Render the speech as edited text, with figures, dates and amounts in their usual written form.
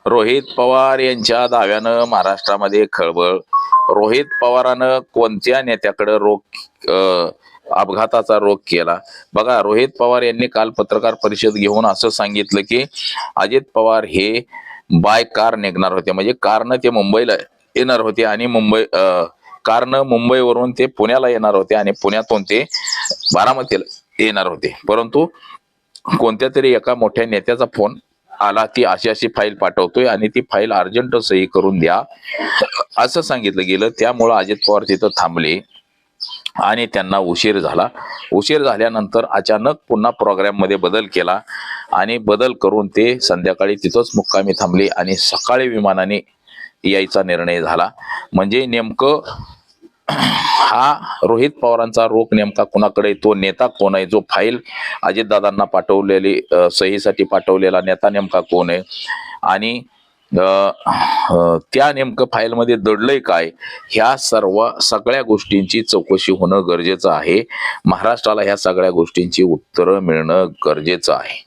रोहित पवार यांच्या दाव्यानं महाराष्ट्रामध्ये खळबळ. रोहित पवारानं कोणत्या नेत्याकडे अपघाताचा रोग केला? बघा, रोहित पवार यांनी काल पत्रकार परिषद घेऊन असं सांगितलं की अजित पवार हे बाय कार निघणार होते, म्हणजे कारनं ते मुंबईला येणार होते आणि कारनं मुंबईवरून ते पुण्याला येणार होते आणि पुण्यातून ते बारामतीला येणार होते. परंतु कोणत्या तरी एका मोठ्या नेत्याचा फोन आला, ती अशी फाईल पाठवतोय आणि ती फाईल अर्जंट सही करून द्या असं सांगितलं गेलं. त्यामुळं अजित पवार तिथं थांबले आणि त्यांना उशीर झाला. उशीर झाल्यानंतर अचानक पुन्हा प्रोग्राम मध्ये बदल केला आणि बदल करून ते संध्याकाळी तिथंच मुक्कामी थांबले आणि सकाळी विमानाने यायचा निर्णय झाला. म्हणजे नेमकं हा रोहित पवारांचा रोग नेमका कुणाकडे, तो नेता कोण आहे, जो फाईल अजितदादांना पाठवलेली सहीसाठी पाठवलेला नेता नेमका कोण आहे आणि त्या नेमकं फाईलमध्ये दडलंय काय, ह्या सगळ्या गोष्टींची चौकशी होणं गरजेचं आहे. महाराष्ट्राला ह्या सगळ्या गोष्टींची उत्तरं मिळणं गरजेचं आहे.